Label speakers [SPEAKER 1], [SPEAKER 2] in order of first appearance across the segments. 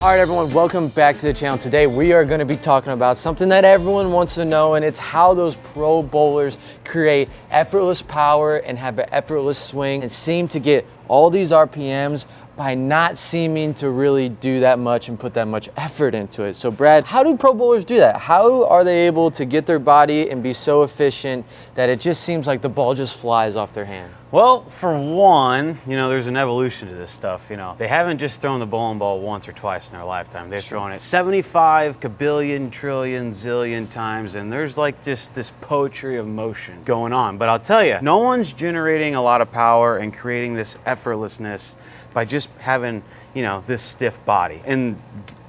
[SPEAKER 1] All right, everyone, welcome back to the channel. Today, we are gonna be talking about something that everyone wants to know, and it's how those pro bowlers create effortless power and have an effortless swing and seem to get all these RPMs by not seeming to really do that much and put that much effort into it. So Brad, how do pro bowlers do that? How are they able to get their body and be so efficient that it just seems like the ball just flies off their hand?
[SPEAKER 2] Well, for one, there's an evolution to this stuff. They haven't just thrown the bowling ball once or twice in their lifetime. They've thrown it 75 kabillion, trillion, zillion times, and there's like just this poetry of motion going on. But I'll tell you, no one's generating a lot of power and creating this effortlessness by just having, this stiff body. In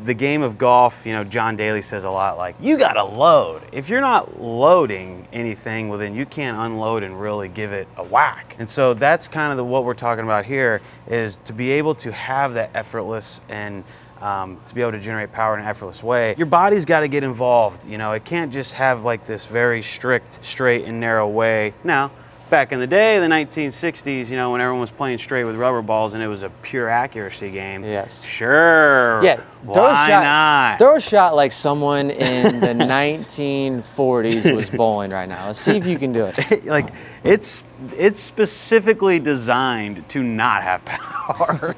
[SPEAKER 2] the game of golf, John Daly says a lot like, you gotta load. If you're not loading anything, well then you can't unload and really give it a whack. And so that's kind of what we're talking about here, is to be able to have that effortless and to be able to generate power in an effortless way. Your body's gotta get involved. It can't just have like this very strict, straight and narrow way. Now, back in the day, the 1960s, when everyone was playing straight with rubber balls and it was a pure accuracy game.
[SPEAKER 1] Yes.
[SPEAKER 2] Sure.
[SPEAKER 1] Yeah.
[SPEAKER 2] Why not?
[SPEAKER 1] Throw a shot like someone in the 1940s was bowling right now. Let's see if you can do it.
[SPEAKER 2] It's specifically designed to not have power.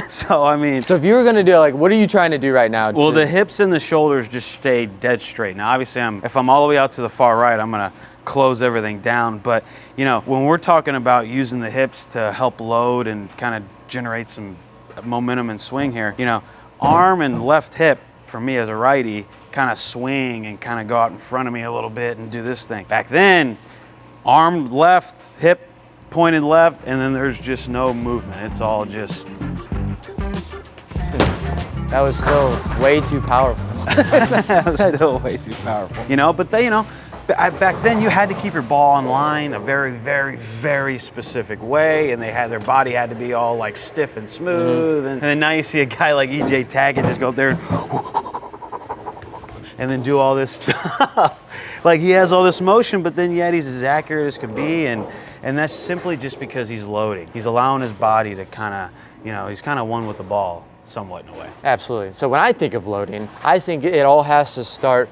[SPEAKER 2] So
[SPEAKER 1] if you were gonna do it, what are you trying to do right now?
[SPEAKER 2] Well, the hips and the shoulders just stay dead straight. Now, obviously, if I'm all the way out to the far right, I'm gonna close everything down. But when we're talking about using the hips to help load and kind of generate some momentum and swing here, arm and left hip for me as a righty kind of swing and kind of go out in front of me a little bit and do this thing. Back then, arm left, hip pointed left, and then there's just no movement. It's all just.
[SPEAKER 1] That was still way too powerful.
[SPEAKER 2] That was still way too powerful. Back then you had to keep your ball on line a very, very, very specific way, and their body had to be all like stiff and smooth. And then now you see a guy like EJ Tackett just go up there and then do all this stuff. Like, he has all this motion, but then yet he's as accurate as can be, and that's simply just because he's loading. He's allowing his body to kind of, he's kind of one with the ball somewhat in a way.
[SPEAKER 1] Absolutely. So when I think of loading, I think it all has to start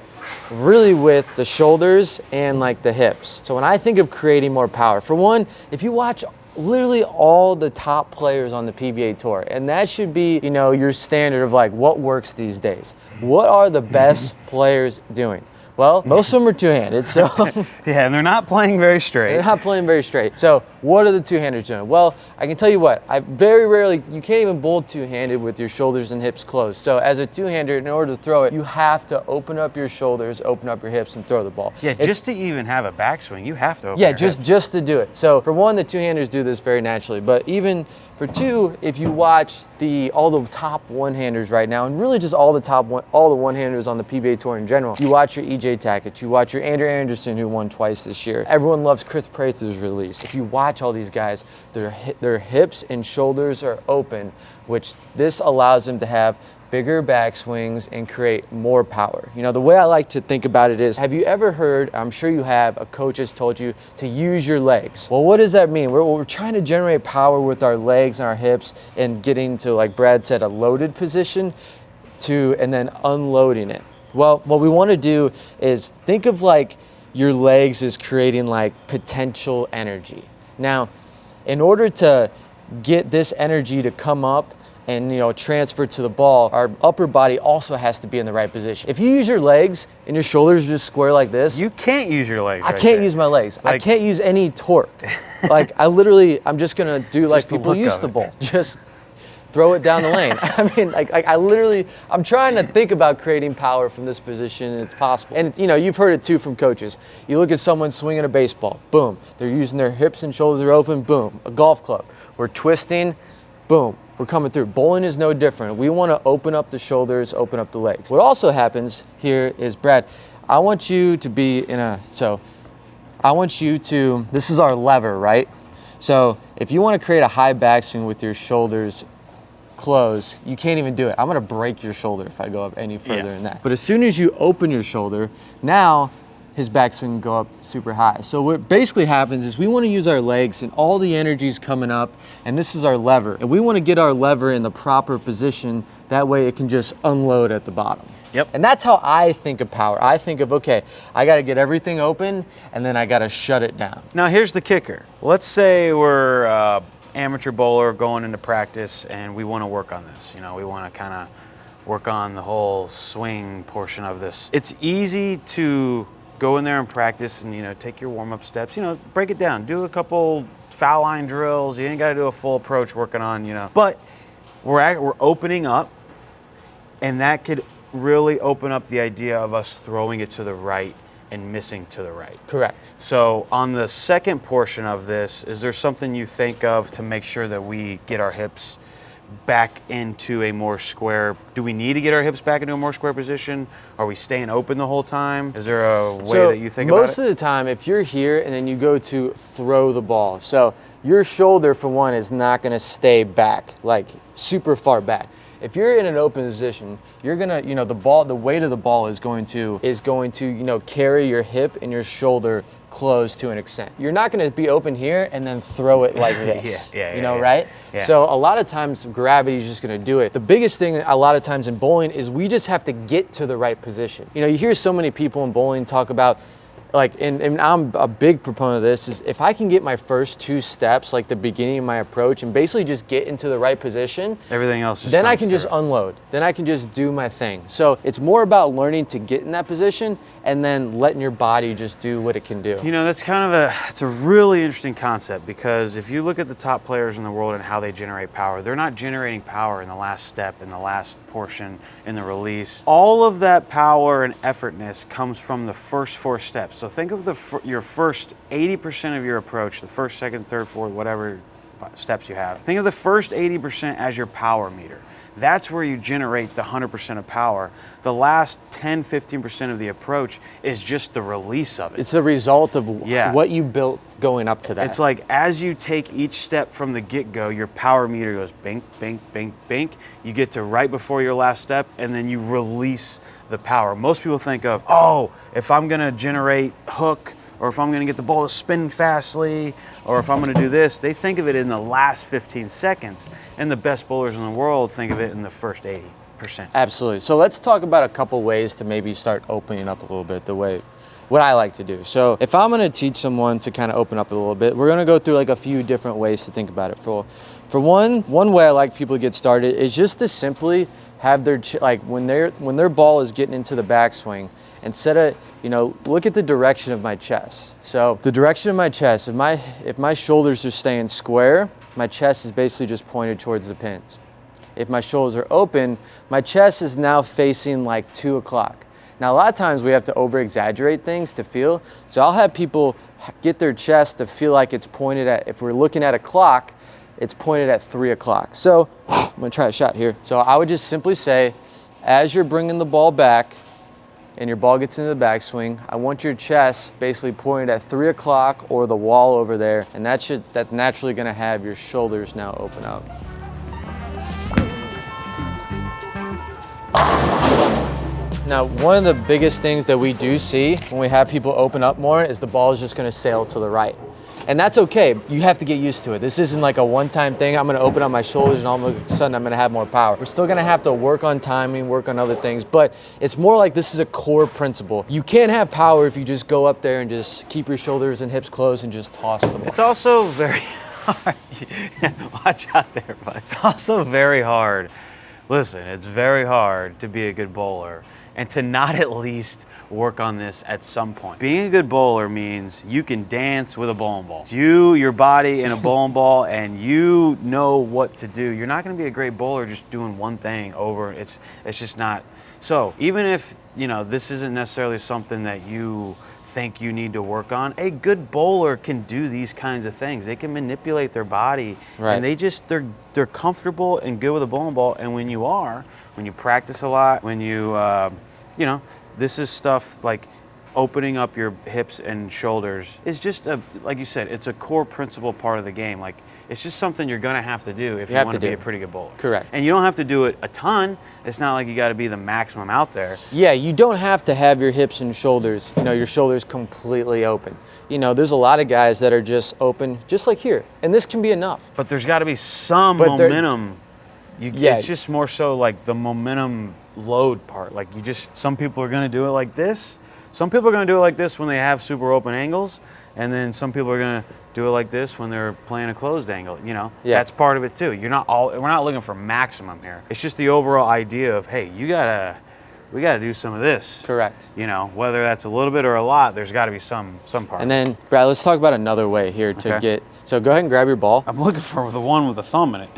[SPEAKER 1] really with the shoulders and like the hips. So when I think of creating more power, for one, if you watch literally all the top players on the PBA tour, and that should be, your standard of like what works these days. What are the best players doing? Well, most of them are two-handed, so.
[SPEAKER 2] Yeah, and they're not playing very straight.
[SPEAKER 1] They're not playing very straight. So what are the two-handers doing? Well, I can tell you what, I very rarely, you can't even bowl two-handed with your shoulders and hips closed. So as a two-hander, in order to throw it, you have to open up your shoulders, open up your hips, and throw the ball.
[SPEAKER 2] Yeah, just to even have a backswing, you have to open your hips.
[SPEAKER 1] just to do it. So for one, the two-handers do this very naturally, but even for two, if you watch all the top one-handers right now, and really just all the one-handers on the PBA tour in general, you watch your EJ Tackett, you watch your Andrew Anderson, who won twice this year. Everyone loves Chris Prater's release. If you watch all these guys, their hips and shoulders are open, which this allows them to have bigger backswings and create more power. The way I like to think about it is, have you ever heard, I'm sure you have, a coach has told you to use your legs. Well, what does that mean? We're trying to generate power with our legs and our hips and getting to, like Brad said, a loaded position and then unloading it. Well, what we want to do is think of like your legs as creating like potential energy. Now, in order to get this energy to come up and transfer to the ball, our upper body also has to be in the right position. If you use your legs and your shoulders just square like this,
[SPEAKER 2] you can't use your legs.
[SPEAKER 1] I can't use my legs. I can't use any torque. I'm just gonna do like people use the ball. Just throw it down the lane. I'm trying to think about creating power from this position, and it's possible. And you've heard it too from coaches. You look at someone swinging a baseball, boom, they're using their hips and shoulders are open, boom. A golf club, we're twisting, boom. We're coming through. Bowling is no different. We want to open up the shoulders, open up the legs. What also happens here is, Brad, I want you to be this is our lever, right? So if you want to create a high backswing with your shoulders closed, you can't even do it. I'm gonna break your shoulder if I go up any further than that. But as soon as you open your shoulder, now his backswing can go up super high. So what basically happens is we want to use our legs and all the energy's coming up, and this is our lever. And we want to get our lever in the proper position, that way it can just unload at the bottom.
[SPEAKER 2] Yep.
[SPEAKER 1] And that's how I think of power. I think of, okay, I got to get everything open and then I got to shut it down.
[SPEAKER 2] Now here's the kicker. Let's say we're amateur bowler going into practice and we want to work on this. You know, we want to kind of work on the whole swing portion of this. It's easy to go in there and practice and, you know, take your warm-up steps, you know, break it down, do a couple foul line drills. You ain't got to do a full approach working on, you know, but we're opening up, and that could really open up the idea of us throwing it to the right and missing to the right.
[SPEAKER 1] Correct.
[SPEAKER 2] So on the second portion of this, is there something you think of to make sure that we get our hips back into a more square? Do we need to get our hips back into a more square position? Are we staying open the whole time? Is there a way that you think about it?
[SPEAKER 1] Most of the time, if you're here and then you go to throw the ball, so your shoulder, for one, is not going to stay back, like super far back. If you're in an open position, you're gonna, you know, the weight of the ball is going to, you know, carry your hip and your shoulder close to an extent. You're not gonna be open here and then throw it like this, right?
[SPEAKER 2] Yeah.
[SPEAKER 1] So a lot of times gravity is just gonna do it. The biggest thing a lot of times in bowling is we just have to get to the right position. You know, you hear so many people in bowling talk about, like, and I'm a big proponent of this, is if I can get my first 2 steps, like the beginning of my approach, and basically just get into the right position,
[SPEAKER 2] everything else just
[SPEAKER 1] then I can just unload. Then I can just do my thing. So it's more about learning to get in that position and then letting your body just do what it can do.
[SPEAKER 2] You know, that's kind of it's a really interesting concept, because if you look at the top players in the world and how they generate power, they're not generating power in the last step, in the last portion, in the release. All of that power and effortness comes from the first 4 steps. So think of your first 80% of your approach, the first, second, third, fourth, whatever steps you have. Think of the first 80% as your power meter. That's where you generate the 100% of power. The last 10, 15% of the approach is just the release of it.
[SPEAKER 1] It's the result of what you built going up to that.
[SPEAKER 2] It's like as you take each step from the get-go, your power meter goes bink, bink, bink, bink. You get to right before your last step, and then you release the power. Most people think of, oh, if I'm gonna generate hook, or if I'm gonna get the ball to spin fastly, or if I'm gonna do this, they think of it in the last 15 seconds. And the best bowlers in the world think of it in the first 80%.
[SPEAKER 1] Absolutely. So let's talk about a couple ways to maybe start opening up a little bit, what I like to do. So if I'm gonna teach someone to kind of open up a little bit, we're gonna go through like a few different ways to think about it. For one way I like people to get started is just to simply have their, like when their ball is getting into the backswing, instead of, you know, look at the direction of my chest. So the direction of my chest, if my shoulders are staying square, my chest is basically just pointed towards the pins. If my shoulders are open, my chest is now facing like 2 o'clock. Now, a lot of times we have to over exaggerate things to feel. So I'll have people get their chest to feel like it's pointed at, if we're looking at a clock, it's pointed at 3 o'clock. So I'm gonna try a shot here. So I would just simply say, as you're bringing the ball back and your ball gets into the backswing, I want your chest basically pointed at 3 o'clock or the wall over there, and that's naturally gonna have your shoulders now open up. Now, one of the biggest things that we do see when we have people open up more is the ball is just gonna sail to the right. And that's okay, you have to get used to it. This isn't like a one-time thing, I'm gonna open up my shoulders and all of a sudden I'm gonna have more power. We're still gonna have to work on timing, work on other things, but it's more like this is a core principle. You can't have power if you just go up there and just keep your shoulders and hips closed and just toss them.
[SPEAKER 2] It's also very hard. Watch out there, bud. It's also very hard. Listen, it's very hard to be a good bowler and to not at least work on this at some point. Being a good bowler means you can dance with a bowling ball. It's you, your body, and a bowling ball, and you know what to do. You're not gonna be a great bowler just doing one thing over. It's just not. So even if, you know, this isn't necessarily something that you think you need to work on, a good bowler can do these kinds of things. They can manipulate their body, and they're comfortable and good with a bowling ball. And when you practice a lot, when you know, this is stuff like opening up your hips and shoulders is just like you said, it's a core principle part of the game. Like, it's just something you're gonna have to do if you want to be a pretty good bowler.
[SPEAKER 1] Correct.
[SPEAKER 2] And you don't have to do it a ton. It's not like you got to be the maximum out there.
[SPEAKER 1] Yeah, you don't have to have your hips and shoulders, your shoulders completely open. There's a lot of guys that are just open, just like here, and this can be enough.
[SPEAKER 2] But there's got to be some momentum. It's just more so like the momentum load part. Like some people are gonna do it like this. Some people are gonna do it like this when they have super open angles, and then some people are gonna do it like this when they're playing a closed angle. That's part of it too. We're not looking for maximum here. It's just the overall idea of, hey, we gotta do some of this.
[SPEAKER 1] Correct.
[SPEAKER 2] Whether that's a little bit or a lot, there's got to be some part.
[SPEAKER 1] And then, Brad, let's talk about another way here to get. So go ahead and grab your ball.
[SPEAKER 2] I'm looking for the one with a thumb in it.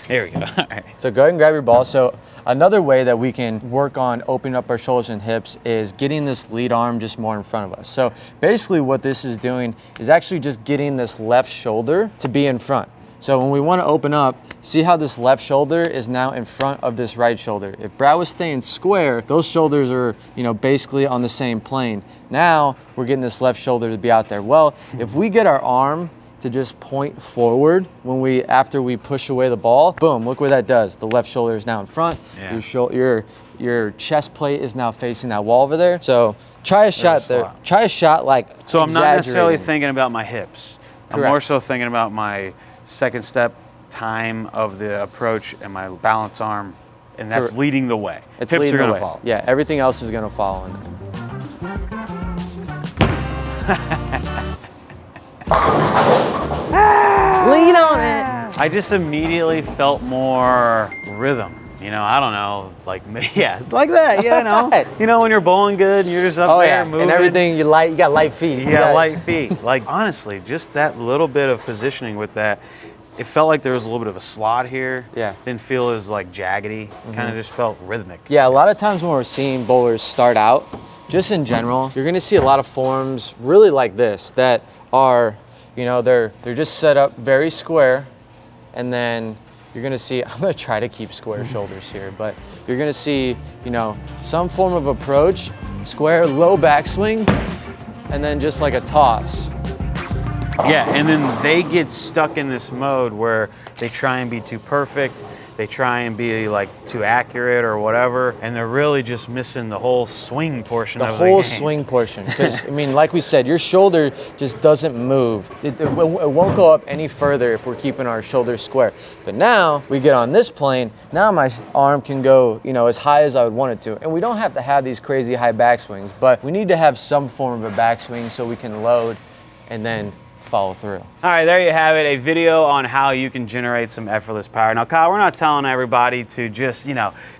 [SPEAKER 2] There we go. All right.
[SPEAKER 1] So go ahead and grab your ball. So another way that we can work on opening up our shoulders and hips is getting this lead arm just more in front of us. So basically what this is doing is actually just getting this left shoulder to be in front. So when we want to open up, see how this left shoulder is now in front of this right shoulder. If Brad was staying square, those shoulders are, basically on the same plane. Now we're getting this left shoulder to be out there. Well, if we get our arm to just point forward after we push away the ball, boom, look what that does. The left shoulder is now in front. Yeah. Your chest plate is now facing that wall over there. So try a shot there. Try a shot like
[SPEAKER 2] So I'm not necessarily thinking about my hips.
[SPEAKER 1] Correct.
[SPEAKER 2] I'm more so thinking about my second step time of the approach and my balance arm, and that's leading the way.
[SPEAKER 1] It's
[SPEAKER 2] hips
[SPEAKER 1] leading
[SPEAKER 2] are
[SPEAKER 1] the
[SPEAKER 2] gonna
[SPEAKER 1] way.
[SPEAKER 2] follow.
[SPEAKER 1] Yeah, everything else is gonna follow in it. Lean on it.
[SPEAKER 2] I just immediately felt more rhythm. I don't know, like that. When you're bowling good and you're just up there moving.
[SPEAKER 1] And everything you got light feet.
[SPEAKER 2] You got light feet. Like honestly, just that little bit of positioning with that, it felt like there was a little bit of a slot here.
[SPEAKER 1] Yeah.
[SPEAKER 2] Didn't feel as like jaggedy. Kind of just felt rhythmic.
[SPEAKER 1] Yeah, a lot of times when we're seeing bowlers start out, just in general, you're gonna see a lot of forms really like this that are, they're just set up very square, and then you're gonna see, I'm gonna try to keep square shoulders here, but you're gonna see, some form of approach, square, low backswing, and then just like a toss.
[SPEAKER 2] Yeah, and then they get stuck in this mode where they try and be too perfect, they try and be like too accurate or whatever, and they're really just missing the whole swing portion of the game.
[SPEAKER 1] The whole swing portion, because like we said, your shoulder just doesn't move. It won't go up any further if we're keeping our shoulders square. But now we get on this plane, now my arm can go, as high as I would want it to. And we don't have to have these crazy high backswings, but we need to have some form of a backswing so we can load and then follow through.
[SPEAKER 2] All right, there you have it, a video on how you can generate some effortless power. Now, Kyle, we're not telling everybody to just,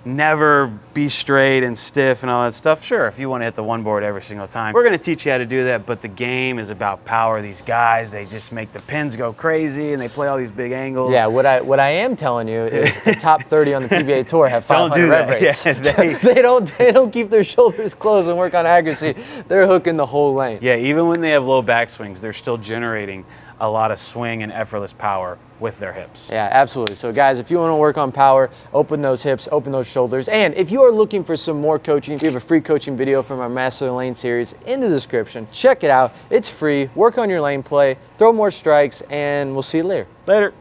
[SPEAKER 2] never be straight and stiff and all that stuff. Sure, if you want to hit the one board every single time, we're going to teach you how to do that, but the game is about power. These guys, they just make the pins go crazy and they play all these big angles.
[SPEAKER 1] Yeah, what I am telling you is the top 30 on the PBA Tour have 500 rev rates.
[SPEAKER 2] Yeah,
[SPEAKER 1] they don't keep their shoulders closed and work on accuracy. They're hooking the whole lane.
[SPEAKER 2] Yeah, even when they have low backswings, they're still generating a lot of swing and effortless power with their hips.
[SPEAKER 1] Yeah, absolutely. So guys, if you want to work on power, open those hips, open those shoulders. And if you are looking for some more coaching, we have a free coaching video from our Master the Lane series in the description. Check it out. It's free. Work on your lane play, throw more strikes, and we'll see you later.
[SPEAKER 2] Later.